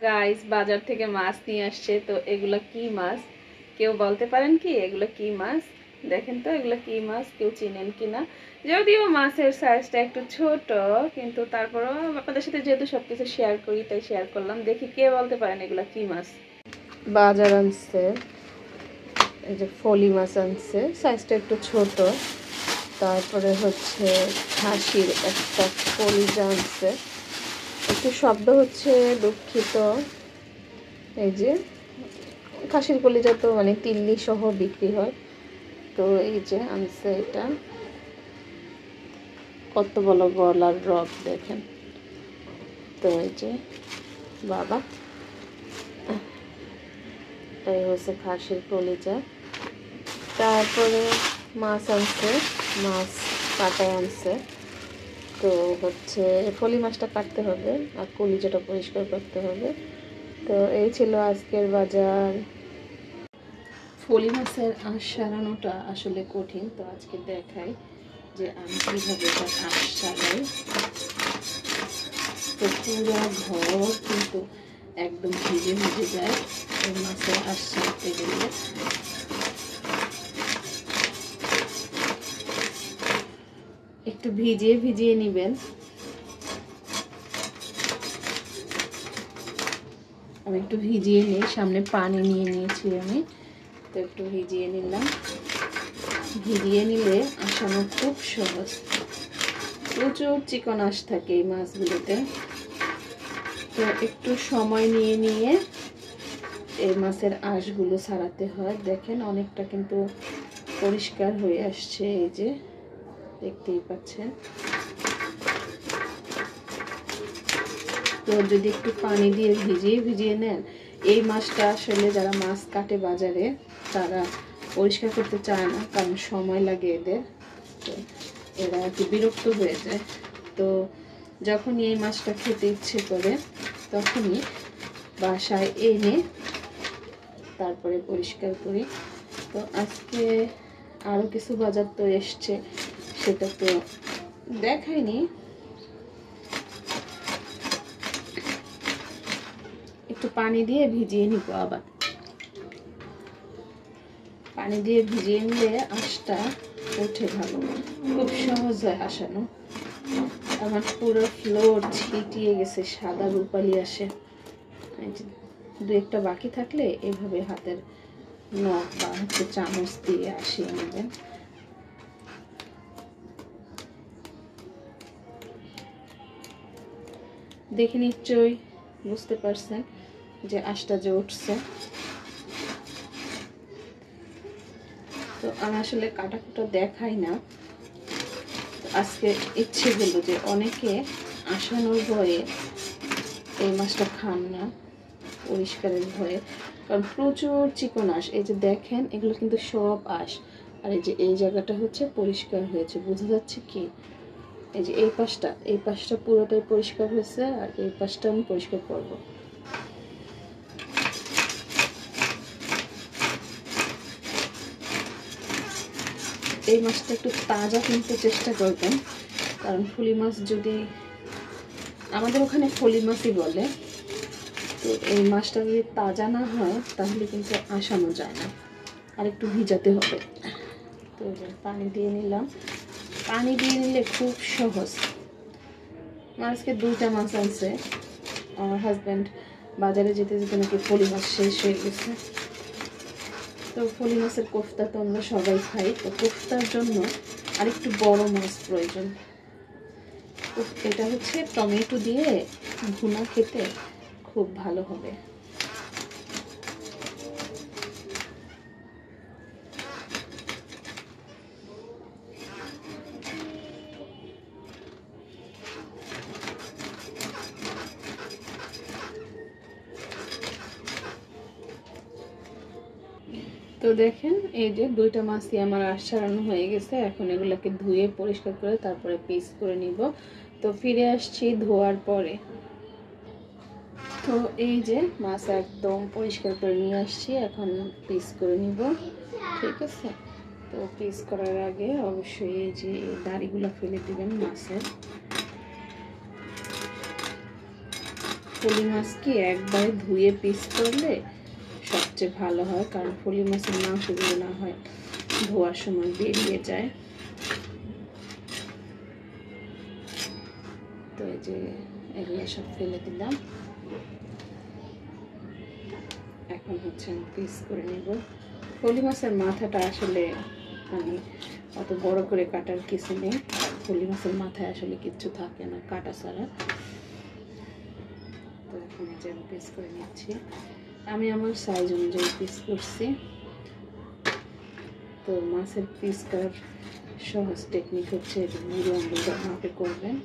Guys বাজার থেকে মাছ নিয়ে আসছে। তো এগুলো কি মাছ কেউ বলতে পারেন কি এগুলো কি মাছ? দেখেন তো এগুলো কি মাছ, কেউ চিনেন কিনা? যদিও মাছের সাইজটা একটু ছোট, কিন্তু তারপরেও আপনাদের সাথে যেহেতু সবকিছু শেয়ার করি তাই শেয়ার করলাম। দেখি কে বলতে পারেন এগুলো কি মাছ। বাজার আনছে, এই যে ফলি মাছ আনছে, সাইজটা একটু ছোট। তারপরে হচ্ছে খাসির একটা কলিজা আনছে, একটু শব্দ হচ্ছে দুঃখিত। এই যে খাসির কলিজা তো মানে তিল্লি সহ বিক্রি হয়। তো এই যে আনছে, এটা কত বড় গলার রক দেখেন। তো এই যে বাবা, এই হচ্ছে খাসির কলিজা। তারপরে মাছ আনছে, মাছ কাটায় আনছে। তো হচ্ছে ফলি মাছটা কাটতে হবে আর কলিজাটা পরিষ্কার করতে হবে। তো এই ছিল আজকের বাজার। ফলি মাছের আঁশ সারানোটা আসলে কঠিন, তো আজকে দেখাই যে আমি কীভাবে তার আঁশ সারাই। তো পুরো ঘর কিন্তু একদম ভিজে ভিজে যায় এই মাছের আঁশ সারতে গেলে। একটু ভিজিয়ে ভিজিয়ে নেবেন। আমি একটু ভিজিয়ে নিই, সামনে পানি নিয়ে নিয়েছি আমি, তো একটু ভিজিয়ে নিলাম। ভিজিয়ে নিলে আসানো খুব সহজ, প্রচুর চিকন আঁশ থাকে এই মাছগুলোতে। তো একটু সময় নিয়ে নিয়ে এই মাছের আঁশগুলো ছাড়াতে হয়। দেখেন অনেকটা কিন্তু পরিষ্কার হয়ে আসছে, এই যে দেখতেই পাচ্ছেন। তো যদি একটু পানি দিয়ে ভিজিয়ে ভিজিয়ে নেন, এই মাছটা আসলে যারা মাছ কাটে বাজারে তারা পরিষ্কার করতে চায় না, কারণ সময় লাগে এদের। তো এরা আর কি বিরক্ত হয়ে যায়। তো যখনই এই মাছটা খেতে ইচ্ছে করে তখনই বাসায় এনে তারপরে পরিষ্কার করি। তো আজকে আরও কিছু বাজার তো এসছে, সেটা তো দেখাইনি। একটু পানি দিয়ে ভিজিয়ে নিব, আবার পানি দিয়ে ভিজিয়ে নিলে আঁশটা ওঠে ভালো, খুব সহজ হয় আসানো। আমার পুরো ফ্লোর ছিটিয়ে গেছে, সাদা রূপালি আসে। দু একটা বাকি থাকলে এভাবে হাতের নখ বা হচ্ছে চামচ দিয়ে আসিয়ে নেবেন। দেখে নিশ্চয়ই বুঝতে পারছেন যে আঁশটা যে উঠছে। তো আমি আসলে কাটাকুটা দেখাই না, আজকে ইচ্ছে হলো যে অনেকে আসানোর ভয়ে এই মাছটা খান না, পরিষ্কারের ভয়ে, কারণ প্রচুর চিকন আঁশ। এই যে দেখেন এগুলো কিন্তু সব আঁশ, আর এই যে এই জায়গাটা হচ্ছে পরিষ্কার হয়েছে, বোঝা যাচ্ছে কি? এই যে এই পাশটা পুরোটাই পরিষ্কার হয়েছে, আর এই পাশটা আমি পরিষ্কার করবো। এই মাছটা একটু তাজা কিনতে চেষ্টা করবেন, কারণ ফলি মাছ যদি, আমাদের ওখানে ফলি মাছই বলে, তো এই মাছটা যদি তাজা না হয় তাহলে কিন্তু আসানো যায় না, আর একটু ভিজাতে হবে। তো পানি দিয়ে নিলাম, পানি দিয়ে নিলে খুব সহজ। আজকে 2টা মাছ আনছে, আমার হাজব্যান্ড বাজারে যেতে যেতে নাকি ফলি মাছ শেষ হয়ে গেছে। তো ফলি মাছের কোফতা তো আমরা সবাই খাই, তো কোফতার জন্য আরেকটু বড় মাছ প্রয়োজন। এটা হচ্ছে টমেটো দিয়ে ভুনা খেতে খুব ভালো হবে। তো দেখেন এই যে 2টা মাছই আমার আঁশ ছাড়ানো হয়ে গেছে। এখন এগুলোকে ধুয়ে পরিষ্কার করে তারপরে পিস করে নিব। তো ফিরে আসছি ধোয়ার পরে। তো এই যে মাছ একদম পরিষ্কার করে নিয়ে আসছি, এখন পিস করে নিব, ঠিক আছে? তো পিস করার আগে অবশ্যই এই যে দাড়িগুলো ফেলে দিবেন মাছের। ফলি মাছ কি একবারে ধুয়ে পিস করলে সবচেয়ে ভালো হয়, কারণ ফলি মাছের মাংসগুলো না হয় ধোয়ার সময় বেরিয়ে যায়। তো এই যে এগুলো সব ফেলে দিলাম। এখন হচ্ছে আমি পিস করে নেব। ফলি মাছের মাথাটা আসলে মানে অত বড় করে কাটার কিছু নেই, ফলি মাছের মাথায় আসলে কিচ্ছু থাকে না কাটা ছাড়া। তো এখন এই যে আমি পিস করে নিচ্ছি, আমি আমার সাইজ অনুযায়ী পিস করছি। তো মাছের পিস করার সহজ টেকনিক হচ্ছে যে বুড়ো আঙুলটা মাপে করবেন।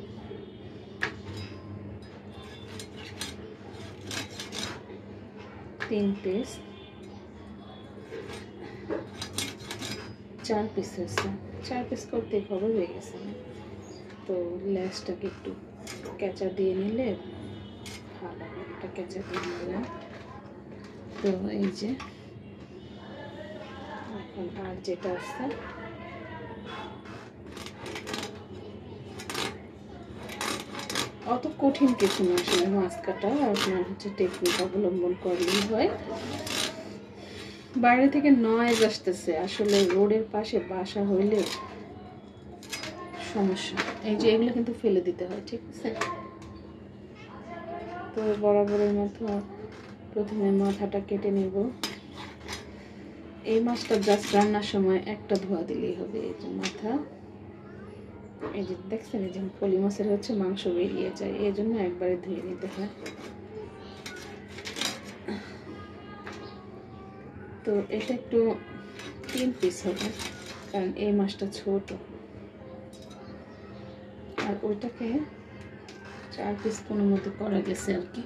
3 পিস, 4 পিস হয়েছে। 4 পিস করতে খবর হয়ে গেছে। তো লেজটাকে একটু কেঁচা দিয়ে নিলে ভালো হবে। একটা কেঁচা দিয়ে নিলাম। তো এই যে এখন আর যেটা আছে অত কঠিন কিছু না আসলে মাছ কাটা, আপনার হচ্ছে টেকনিক অবলম্বন করলেই হয়। বাইরে থেকে নয়েজ আসতেছে, আসলে রোডের পাশে বাসা হইলে সমস্যা। এই যে এগুলো কিন্তু ফেলে দিতে হয়, ঠিক আছে? তো বরাবরের মতো প্রথমে মাথাটা কেটে নেব। এই মাছটা জাস্ট রান্নার সময় একটা ধোয়া দিলেই হবে। এই যে মাথা, এই যে দেখছেন, এই যে ফলি মাছের হচ্ছে মাংস বেরিয়ে যায়, এই জন্য একবারে ধুয়ে নিতে হয়। তো এটা একটু 3 পিস হবে, কারণ এই মাছটা ছোট। আর ওইটাকে 4 পিস কোনো মতো করা গেছে আর কি।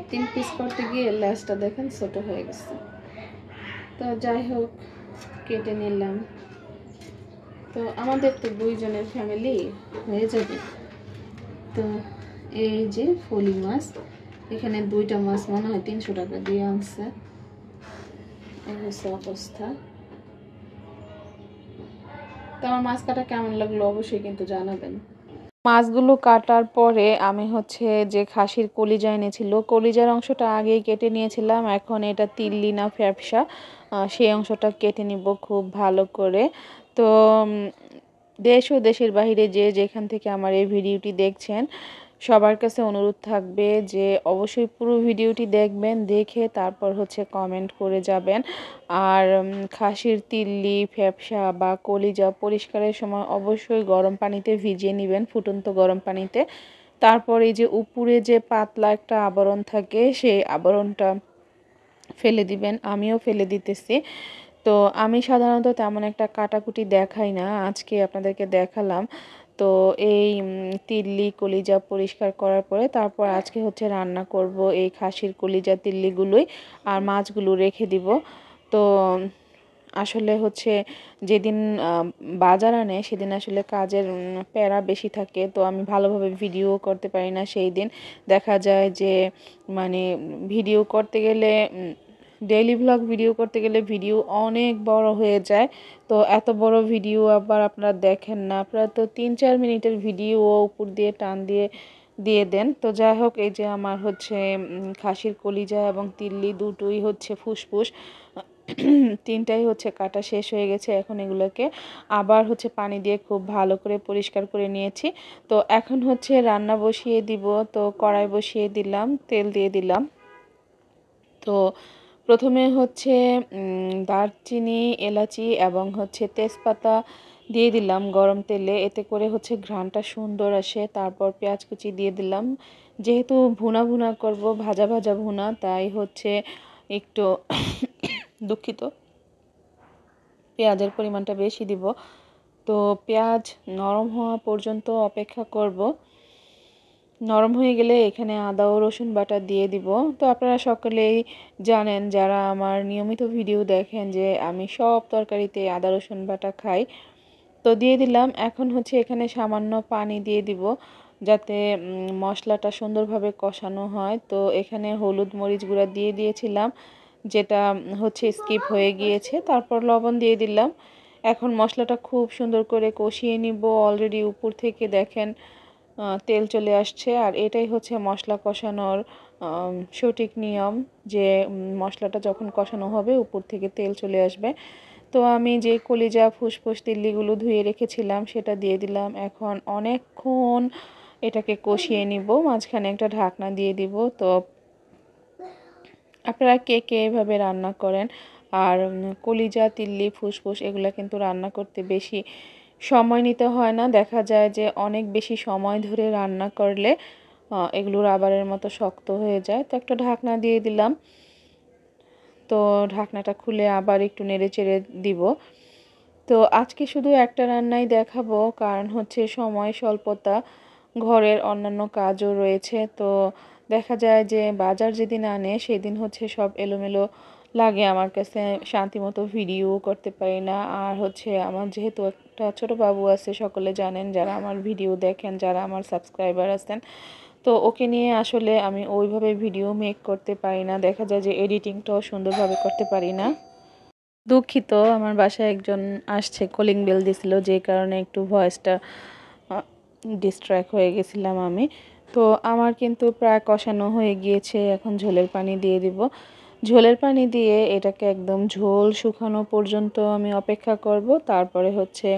তিন পিস করতে গিয়ে লেজটা দেখেন ছোট হয়ে গেছে। তো যাই হোক, কেটে নিলাম। তো আমাদের তো 2 জনের ফ্যামিলি হয়ে যাবে। তো এই যে ফলি মাছ, এখানে 2টা মাছ মনে হয় 300 টাকা দিয়ে আনছে। এই হচ্ছে অবস্থা। তো আমার মাছ কাটা কেমন লাগলো অবশ্যই কিন্তু জানাবেন। মাছগুলো কাটার পরে আমি হচ্ছে যে খাসির কলিজা এনেছিল, কলিজার অংশটা আগেই কেটে নিয়েছিলাম। এখন এটা তিল্লি না ফ্যাপসা, সেই অংশটা কেটে নিব খুব ভালো করে। তো দেশ ও দেশের বাইরে যে যেখান থেকে আমার এই ভিডিওটি দেখছেন, সবার কাছে অনুরোধ থাকবে যে অবশ্যই পুরো ভিডিওটি দেখবেন, দেখে তারপর হচ্ছে কমেন্ট করে যাবেন। আর খাসির তিল্লি, ফ্যাপসা বা কলিজা পরিষ্কারের সময় অবশ্যই গরম পানিতে ভিজিয়ে নেবেন, ফুটন্ত গরম পানিতে। তারপর এই যে উপরে যে পাতলা একটা আবরণ থাকে, সেই আবরণটা ফেলে দিবেন। আমিও ফেলে দিতেছি। তো আমি সাধারণত তেমন একটা কাটাকুটি দেখাই না, আজকে আপনাদেরকে দেখালাম। তো এই তিল্লি কলিজা পরিষ্কার করার পরে তারপর আজকে হচ্ছে রান্না করব এই খাসির কলিজা তিল্লিগুলোই, আর মাছগুলো রেখে দিব। তো আসলে হচ্ছে যেদিন বাজার আনে সেদিন আসলে কাজের প্যারা বেশি থাকে, তো আমি ভালোভাবে ভিডিও করতে পারি না। সেই দিন দেখা যায় যে মানে ভিডিও করতে গেলে, ডেইলি ভ্লগ ভিডিও করতে গেলে ভিডিও অনেক বড় হয়ে যায়। তো এত বড় ভিডিও আবার আপনারা দেখেন না, আপনারা তো 3-4 মিনিটের ভিডিও উপর দিয়ে টান দিয়ে দিয়ে দেন। তো যাই হোক, এই যে আমার হচ্ছে খাসির কলিজা এবং তিল্লি দুটোই হচ্ছে ফুসফুস, 3টাই হচ্ছে কাটা শেষ হয়ে গেছে। এখন এগুলোকে আবার হচ্ছে পানি দিয়ে খুব ভালো করে পরিষ্কার করে নিয়েছি। তো এখন হচ্ছে রান্না বসিয়ে দিব। তো কড়াই বসিয়ে দিলাম, তেল দিয়ে দিলাম। তো প্রথমে হচ্ছে দারচিনি, এলাচি এবং হচ্ছে তেজপাতা দিয়ে দিলাম গরম তেলে, এতে করে হচ্ছে ঘ্রাণটা সুন্দর আসে। তারপর পেঁয়াজ কুচি দিয়ে দিলাম। যেহেতু ভুনা ভুনা করব, ভাজা ভাজা ভুনা, তাই হচ্ছে একটু দুঃখিত, পেঁয়াজের পরিমাণটা বেশি দিব। তো পেঁয়াজ নরম হওয়া পর্যন্ত অপেক্ষা করব। নরম হয়ে গেলে এখানে আদা ও রসুন বাটা দিয়ে দিব। তো আপনারা সকলেই জানেন, যারা আমার নিয়মিত ভিডিও দেখেন, যে আমি সব তরকারিতে আদা রসুন বাটা খাই। তো দিয়ে দিলাম। এখন হচ্ছে এখানে সামান্য পানি দিয়ে দিব, যাতে মশলাটা সুন্দরভাবে কষানো হয়। তো এখানে হলুদ মরিচ গুঁড়া দিয়ে দিয়েছিলাম, যেটা হচ্ছে স্কিপ হয়ে গিয়েছে। তারপর লবণ দিয়ে দিলাম। এখন মশলাটা খুব সুন্দর করে কষিয়ে নিব। অলরেডি উপর থেকে দেখেন তেল চলে আসছে, আর এটাই হচ্ছে মশলা কষানোর সঠিক নিয়ম, যে মশলাটা যখন কষানো হবে উপর থেকে তেল চলে আসবে। তো আমি যে কলিজা ফুসফুস তিল্লিগুলো ধুয়ে রেখেছিলাম সেটা দিয়ে দিলাম। এখন অনেকক্ষণ এটাকে কষিয়ে নিব, মাঝখানে একটা ঢাকনা দিয়ে দিব। তো আপনারা কে কে এভাবে রান্না করেন? আর কলিজা তিল্লি ফুসফুস এগুলো কিন্তু রান্না করতে বেশি সময় নিতে হয় না, দেখা যায় যে অনেক বেশি সময় ধরে রান্না করলে এগুলো রাবারের মতো শক্ত হয়ে যায়। তো একটা ঢাকনা দিয়ে দিলাম। তো ঢাকনাটা খুলে আবার একটু নেড়ে চেড়ে দিব। তো আজকে শুধু একটা রান্নাই দেখাবো, কারণ হচ্ছে সময় স্বল্পতা, ঘরের অন্যান্য কাজও রয়েছে। তো দেখা যায় যে বাজার যেদিন আনে সেদিন হচ্ছে সব এলোমেলো লাগে আমার কাছে, শান্তিমতো ভিডিও করতে পারি না। আর হচ্ছে আমার যেহেতু একটা ছোট বাবু আছে, সকলে জানেন যারা আমার ভিডিও দেখেন, যারা আমার সাবস্ক্রাইবার আছেন, তো ওকে নিয়ে আসলে আমি ওইভাবে ভিডিও মেক করতে পারি না, দেখা যায় যে এডিটিংটাও সুন্দরভাবে করতে পারি না। দুঃখিত, আমার বাসায় একজন আসছে, কলিং বেল দিছিল, যে কারণে একটু ভয়েসটা ডিস্ট্র্যাক্ট হয়ে গেছিলাম আমি। তো আমার কিন্তু প্রায় কষানো হয়ে গিয়েছে, এখন ঝোলের পানি দিয়ে দিব। ঝোলের পানি দিয়ে এটাকে একদম ঝোল শুকানো পর্যন্ত আমি অপেক্ষা করব। তারপরে হচ্ছে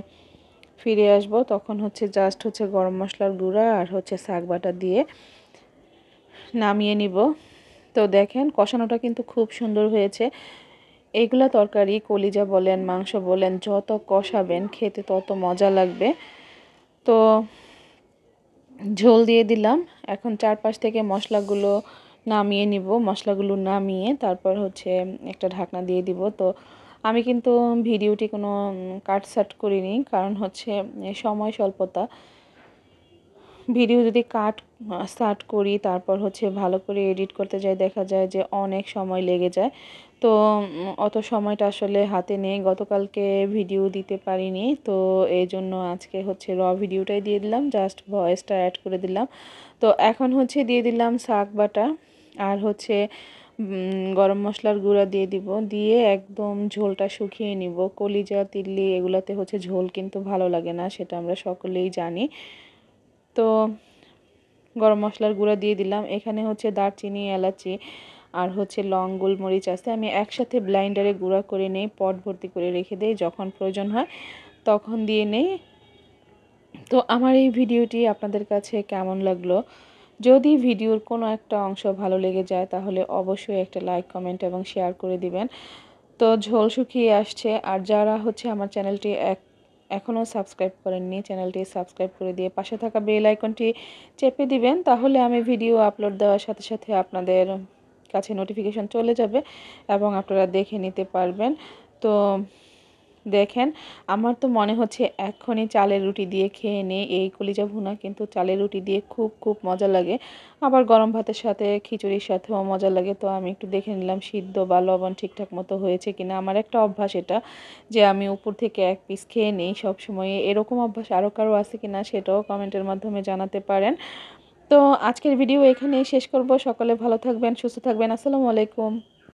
ফিরে আসব, তখন হচ্ছে জাস্ট হচ্ছে গরম মশলার গুঁড়া আর হচ্ছে শাক বাটা দিয়ে নামিয়ে নিব। তো দেখেন কষানোটা কিন্তু খুব সুন্দর হয়েছে। এইগুলা তরকারি, কলিজা বলেন মাংস বলেন, যত কষাবেন খেতে তত মজা লাগবে। তো ঝোল দিয়ে দিলাম। এখন চারপাশ থেকে মশলাগুলো নামিয়ে নিব। মশলাগুলো নামিয়ে তারপর হচ্ছে একটা ঢাকনা দিয়ে দিব। তো আমি কিন্তু ভিডিওটি কোনো কাটছাট করিনি, কারণ হচ্ছে সময় স্বল্পতা। ভিডিও যদি স্টার্ট করি তারপর হচ্ছে ভালো করে এডিট করতে যাই, দেখা যায় যে অনেক সময় লেগে যায়। তো অত সময়টা আসলে হাতে নেই, গতকালকে ভিডিও দিতে পারিনি। তো এই জন্য আজকে হচ্ছে ভিডিওটাই দিয়ে দিলাম, জাস্ট ভয়েসটা অ্যাড করে দিলাম। তো এখন হচ্ছে দিয়ে দিলাম শাক বাটা আর হচ্ছে গরম মশলার গুঁড়া দিয়ে দিব, দিয়ে একদম ঝোলটা শুকিয়ে নিব। কলিজা তিল্লি এগুলাতে হচ্ছে ঝোল কিন্তু ভালো লাগে না, সেটা আমরা সকলেই জানি। তো গরম মশলার গুঁড়া দিয়ে দিলাম। এখানে হচ্ছে দারচিনি, এলাচি আর হচ্ছে লং, গোলমরিচ আছে, আমি একসাথে ব্লাইন্ডারে গুঁড়া করে নেই, পট ভর্তি করে রেখে দেই, যখন প্রয়োজন হয় তখন দিয়ে নেই। তো আমার এই ভিডিওটি আপনাদের কাছে কেমন লাগলো? যদি ভিডিওর কোনো একটা অংশ ভালো লেগে যায় তাহলে অবশ্যই একটা লাইক, কমেন্ট এবং শেয়ার করে দিবেন। তো ঝোল শুকিয়ে আসছে, আর যারা হচ্ছে আমার চ্যানেলটি এখনও সাবস্ক্রাইব করেননি, চ্যানেলটি সাবস্ক্রাইব করে দিয়ে পাশে থাকা বেল আইকনটি চেপে দিবেন, তাহলে আমি ভিডিও আপলোড দেওয়ার সাথে সাথে আপনাদের কাছে নোটিফিকেশন চলে যাবে এবং আপনারা দেখে নিতে পারবেন। তো দেখেন, আমার তো মনে হচ্ছে এখনই চালের রুটি দিয়ে খেয়ে নেই। এই কলিজা ভুনা কিন্তু চালের রুটি দিয়ে খুব খুব মজা লাগে, আবার গরম ভাতের সাথে খিচুড়ির সাথেও মজা লাগে। তো আমি একটু দেখে নিলাম সিদ্ধ বা লবণ ঠিকঠাক মতো হয়েছে কিনা। আমার একটা অভ্যাস এটা, যে আমি উপর থেকে এক পিস খেয়ে নেই সবসময়। এরকম অভ্যাস আরও কারো আছে কিনা সেটাও কমেন্টের মাধ্যমে জানাতে পারেন। তো আজকের ভিডিও এখানেই শেষ করব। সকলে ভালো থাকবেন, সুস্থ থাকবেন। আসসালামু আলাইকুম।